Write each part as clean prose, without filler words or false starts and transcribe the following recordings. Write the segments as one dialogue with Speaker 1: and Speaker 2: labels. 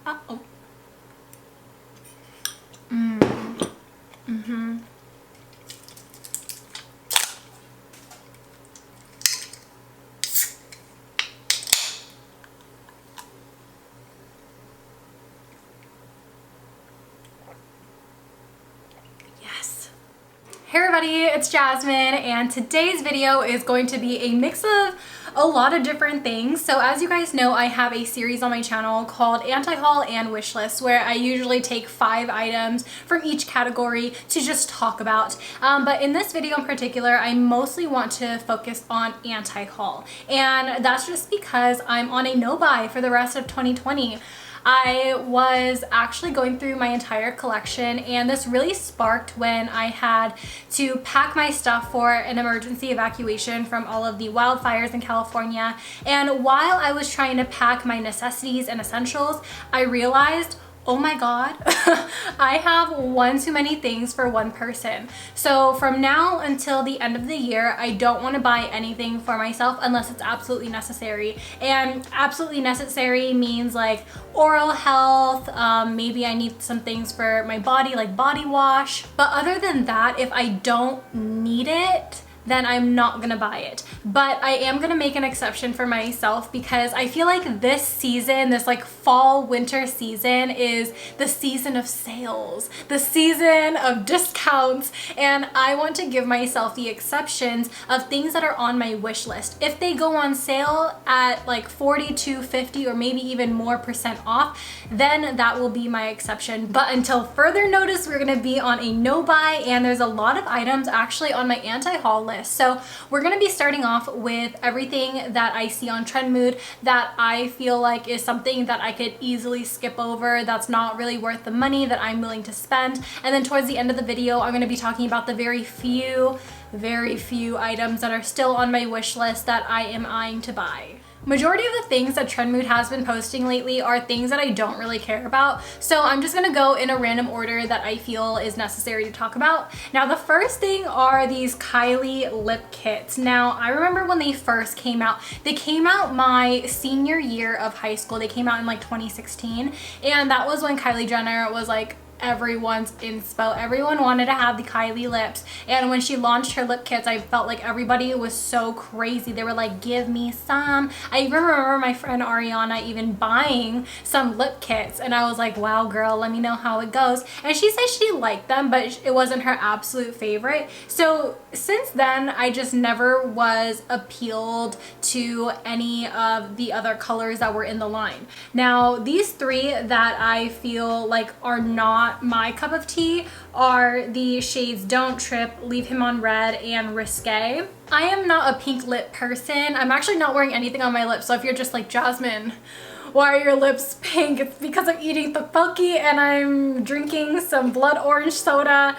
Speaker 1: Uh-oh. Yes. Hey everybody, it's Jasmine, and today's video is going to be a mix of a lot of different things. So as you guys know, I have a series on my channel called Anti-Haul and Wishlist, where I usually take 5 items from each category to just talk about. But in this video in particular, I mostly want to focus on anti-haul. And that's just because I'm on a no-buy for the rest of 2020. I was actually going through my entire collection, and this really sparked when I had to pack my stuff for an emergency evacuation from all of the wildfires in California. And while I was trying to pack my necessities and essentials, I realized, oh my god, I have one too many things for one person. So from now until the end of the year, I don't want to buy anything for myself unless it's absolutely necessary. And absolutely necessary means like oral health, maybe I need some things for my body like body wash. But other than that, if I don't need it, then I'm not gonna buy it. But I am gonna make an exception for myself because I feel like this season, this like fall winter season, is the season of sales, the season of discounts, and I want to give myself the exceptions of things that are on my wish list. If they go on sale at like 40 to 50 or maybe even more % off, then that will be my exception. But until further notice, we're gonna be on a no buy, and there's a lot of items actually on my anti-haul list. So we're going to be starting off with everything that I see on Trendmood that I feel like is something that I could easily skip over, that's not really worth the money that I'm willing to spend. And then towards the end of the video, I'm going to be talking about the very few items that are still on my wish list that I am eyeing to buy. Majority of the things that Trendmood has been posting lately are things that I don't really care about. So I'm just gonna go in a random order that I feel is necessary to talk about. Now, the first thing are these Kylie Lip Kits. Now, I remember when they first came out. They came out my senior year of high school. They came out in like 2016. And that was when Kylie Jenner was like everyone's inspo. Everyone wanted to have the Kylie lips, and when she launched her lip kits, I felt like everybody was so crazy. They were like, give me some. I even remember my friend Ariana even buying some lip kits, and I was like, wow girl, let me know how it goes. And she said she liked them, but it wasn't her absolute favorite. So since then, I just never was appealed to any of the other colors that were in the line. Now, these 3 that I feel like are not my cup of tea are the shades Don't Trip, Leave Him on Red, and Risque. I am not a pink lip person. I'm actually not wearing anything on my lips, so if you're just like, Jasmine, why are your lips pink? It's because I'm eating tteokbokki and I'm drinking some blood orange soda.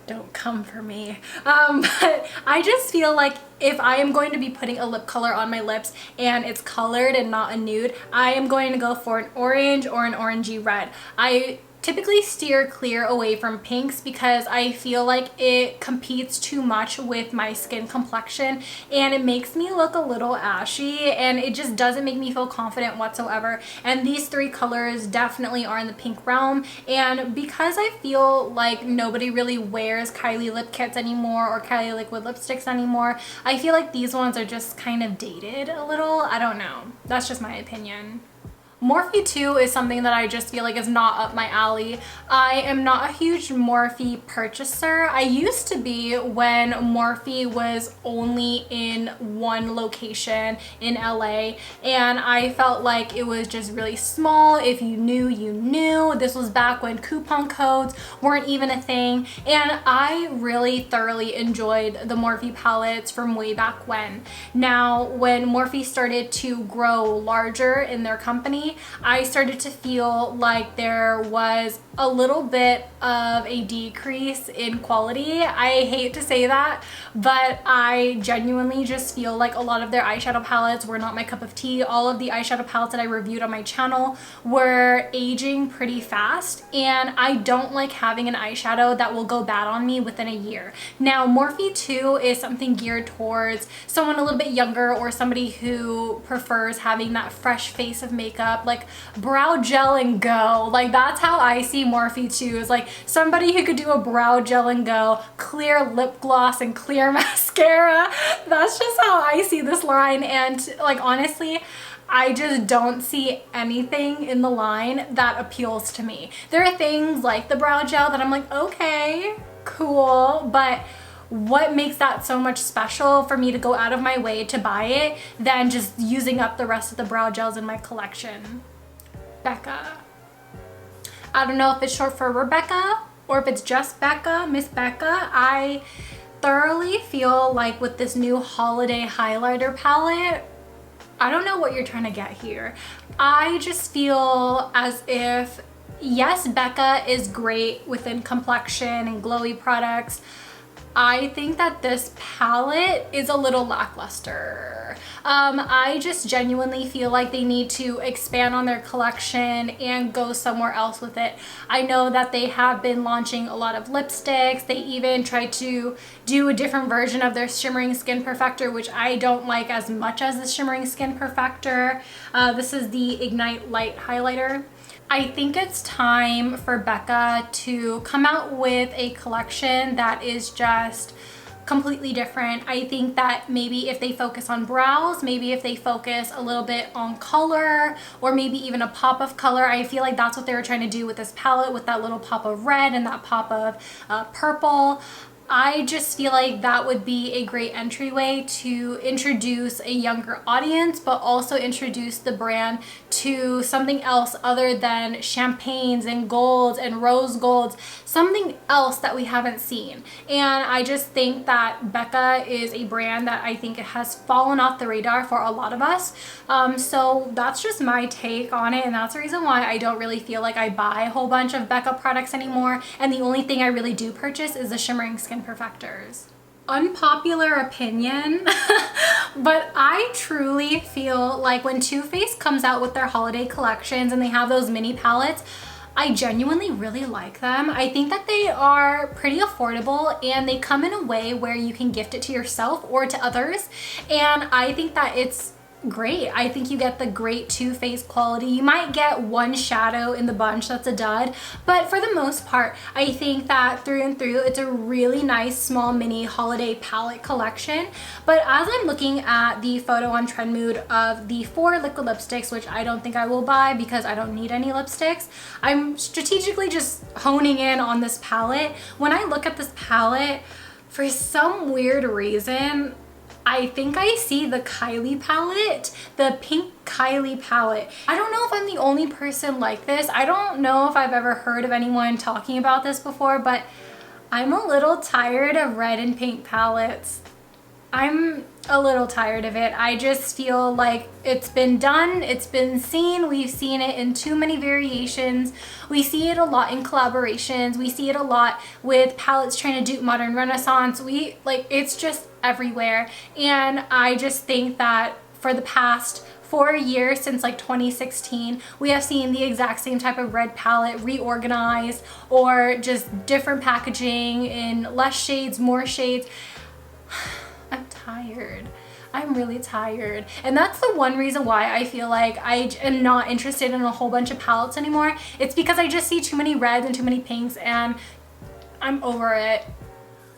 Speaker 1: Don't come for me. But I just feel like if I am going to be putting a lip color on my lips and it's colored and not a nude, I am going to go for an orange or an orangey red. I typically steer clear away from pinks because I feel like it competes too much with my skin complexion and it makes me look a little ashy, and it just doesn't make me feel confident whatsoever. And these 3 colors definitely are in the pink realm, and because I feel like nobody really wears Kylie Lip Kits anymore or Kylie liquid lipsticks anymore, I feel like these ones are just kind of dated a little. I don't know. That's just my opinion. Morphe 2 is something that I just feel like is not up my alley. I am not a huge Morphe purchaser. I used to be when Morphe was only in one location in LA, and I felt like it was just really small. If you knew, you knew. This was back when coupon codes weren't even a thing, and I really thoroughly enjoyed the Morphe palettes from way back when. Now, when Morphe started to grow larger in their company, I started to feel like there was a little bit of a decrease in quality. I hate to say that, but I genuinely just feel like a lot of their eyeshadow palettes were not my cup of tea. All of the eyeshadow palettes that I reviewed on my channel were aging pretty fast, and I don't like having an eyeshadow that will go bad on me within a year. Now, Morphe 2 is something geared towards someone a little bit younger or somebody who prefers having that fresh face of makeup up, like brow gel and go. Like that's how I see Morphe too, is like somebody who could do a brow gel and go, clear lip gloss and clear mascara. That's just how I see this line. And like honestly, I just don't see anything in the line that appeals to me. There are things like the brow gel that I'm like, okay, cool, but what makes that so much special for me to go out of my way to buy it than just using up the rest of the brow gels in my collection? Becca. I don't know if it's short for Rebecca or if it's just Becca, Miss Becca. I thoroughly feel like with this new holiday highlighter palette, I don't know what you're trying to get here. I just feel as if, yes, Becca is great within complexion and glowy products. I think that this palette is a little lackluster. I just genuinely feel like they need to expand on their collection and go somewhere else with it. I know that they have been launching a lot of lipsticks. They even tried to do a different version of their Shimmering Skin Perfector, which I don't like as much as the Shimmering Skin Perfector. This is the Ignite Light Highlighter. I think it's time for Becca to come out with a collection that is just completely different. I think that maybe if they focus on brows, maybe if they focus a little bit on color, or maybe even a pop of color. I feel like that's what they were trying to do with this palette, with that little pop of red and that pop of purple. I just feel like that would be a great entryway to introduce a younger audience, but also introduce the brand to something else other than champagnes and golds and rose golds, something else that we haven't seen. And I just think that Becca is a brand that I think it has fallen off the radar for a lot of us. So that's just my take on it, and that's the reason why I don't really feel like I buy a whole bunch of Becca products anymore, and the only thing I really do purchase is the Shimmering Skin Perfectors. Unpopular opinion, but I truly feel like when Too Faced comes out with their holiday collections and they have those mini palettes, I genuinely really like them. I think that they are pretty affordable and they come in a way where you can gift it to yourself or to others, and I think that it's great. I think you get the great Too Faced quality. You might get one shadow in the bunch that's a dud, but for the most part, I think that through and through, it's a really nice small mini holiday palette collection. But as I'm looking at the photo on Trendmood of the 4 liquid lipsticks, which I don't think I will buy because I don't need any lipsticks, I'm strategically just honing in on this palette. When I look at this palette, for some weird reason, I think I see the Kylie palette, the pink Kylie palette. I don't know if I'm the only person like this. I don't know if I've ever heard of anyone talking about this before, but I'm a little tired of red and pink palettes. I'm a little tired of it. I just feel like it's been done, it's been seen, we've seen it in too many variations. We see it a lot in collaborations, we see it a lot with palettes trying to dupe modern renaissance. It's just everywhere, and I just think that for the past 4 years, since like 2016, we have seen the exact same type of red palette reorganized, or just different packaging in less shades, more shades. I'm tired. I'm really tired. And that's the one reason why I feel like I am not interested in a whole bunch of palettes anymore. It's because I just see too many reds and too many pinks, and I'm over it.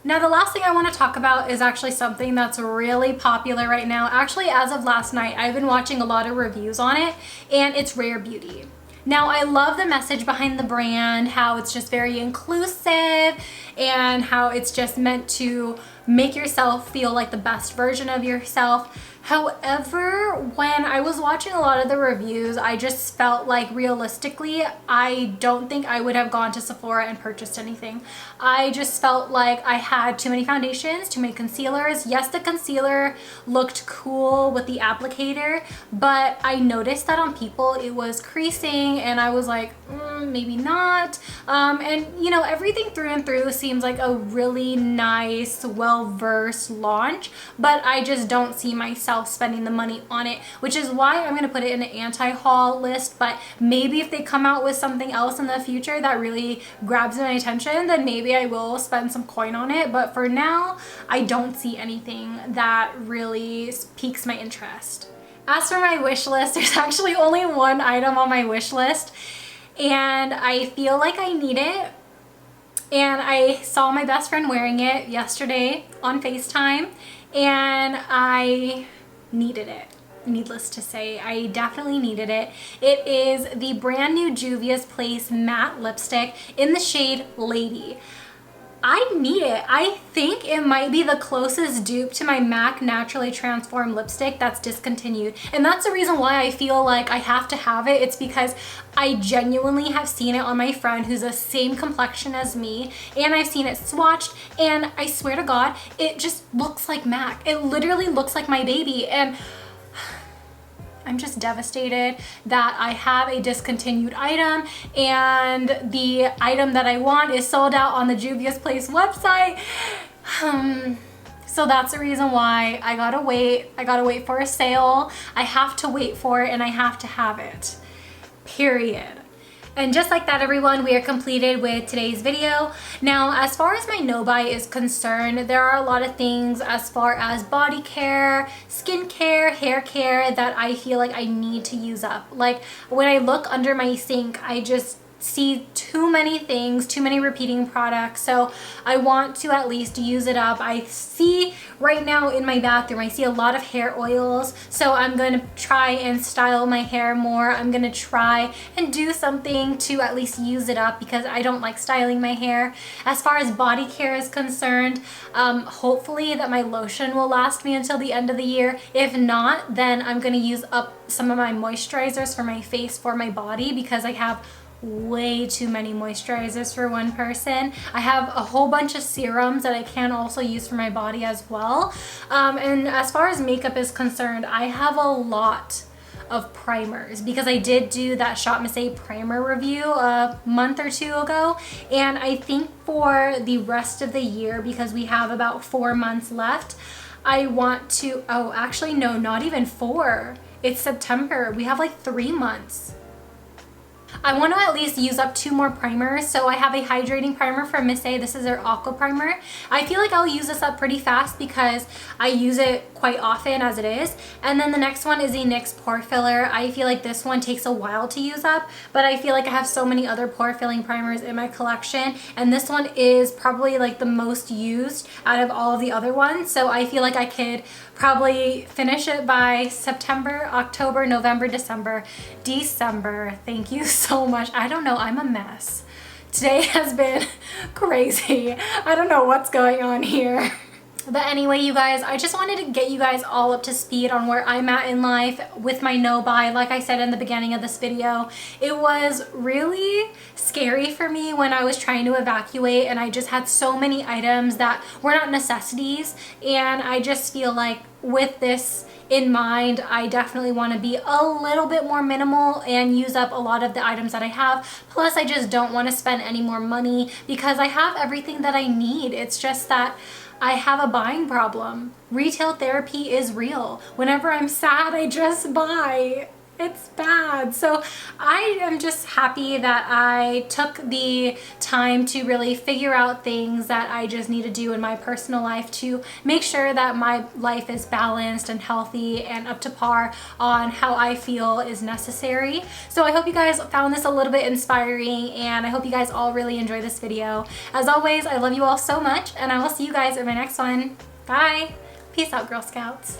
Speaker 1: Now, the last thing I want to talk about is actually something that's really popular right now. Actually, as of last night, I've been watching a lot of reviews on it, and it's Rare Beauty. Now, I love the message behind the brand, how it's just very inclusive and how it's just meant to make yourself feel like the best version of yourself. However, when I was watching a lot of the reviews, I just felt like realistically, I don't think I would have gone to Sephora and purchased anything. I just felt like I had too many foundations, too many concealers. Yes, the concealer looked cool with the applicator, but I noticed that on people it was creasing, and I was like, maybe not. And you know, everything through and through seems like a really nice, well-versed launch, but I just don't see myself spending the money on it, which is why I'm going to put it in an anti-haul list. But maybe if they come out with something else in the future that really grabs my attention, then maybe I will spend some coin on it. But for now, I don't see anything that really piques my interest. As for my wish list, there's actually only one item on my wish list, and I feel like I need it. And I saw my best friend wearing it yesterday on FaceTime, and I needed it. Needless to say, I definitely needed it. It is the brand new Juvia's Place matte lipstick in the shade Lady. I need it. I think it might be the closest dupe to my MAC Naturally Transformed lipstick that's discontinued. And that's the reason why I feel like I have to have it. It's because I genuinely have seen it on my friend who's the same complexion as me, and I've seen it swatched, and I swear to God, it just looks like MAC. It literally looks like my baby, and I'm just devastated that I have a discontinued item, and the item that I want is sold out on the Juvia's Place website. So that's the reason why I gotta wait. I gotta wait for a sale. I have to wait for it, and I have to have it. Period. And just like that, everyone, we are completed with today's video. Now, as far as my no-buy is concerned, there are a lot of things as far as body care, skin care, hair care that I feel like I need to use up. Like, when I look under my sink, I just see too many things, too many repeating products, so I want to at least use it up. I see right now in my bathroom, I see a lot of hair oils, so I'm going to try and style my hair more. I'm going to try and do something to at least use it up because I don't like styling my hair. As far as body care is concerned, hopefully that my lotion will last me until the end of the year. If not, then I'm going to use up some of my moisturizers for my face, for my body, because I have way too many moisturizers for one person. I have a whole bunch of serums that I can also use for my body as well. And as far as makeup is concerned, I have a lot of primers because I did do that shopmissa primer review a month or two ago, and I think for the rest of the year, because we have about 4 months left, I want to, oh actually no, not even 4. It's September. We have like 3 months. I want to at least use up 2 more primers. So I have a hydrating primer from Miss A. This is their Aqua Primer. I feel like I'll use this up pretty fast because I use it quite often as it is. And then the next one is a Nyx Pore Filler. I feel like this one takes a while to use up, but I feel like I have so many other pore filling primers in my collection, and this one is probably like the most used out of all of the other ones. So I feel like I could probably finish it by September, October, November, December. Thank you so much. I don't know, I'm a mess. Today has been crazy. I don't know what's going on here. But anyway, you guys, I just wanted to get you guys all up to speed on where I'm at in life with my no-buy. Like I said in the beginning of this video, it was really scary for me when I was trying to evacuate, and I just had so many items that were not necessities, and I just feel like with this in mind, I definitely want to be a little bit more minimal and use up a lot of the items that I have. Plus, I just don't want to spend any more money because I have everything that I need. It's just that I have a buying problem. Retail therapy is real. Whenever I'm sad, I just buy. It's bad. So I am just happy that I took the time to really figure out things that I just need to do in my personal life to make sure that my life is balanced and healthy and up to par on how I feel is necessary. So I hope you guys found this a little bit inspiring, and I hope you guys all really enjoy this video. As always, I love you all so much, and I will see you guys in my next one. Bye. Peace out, Girl Scouts.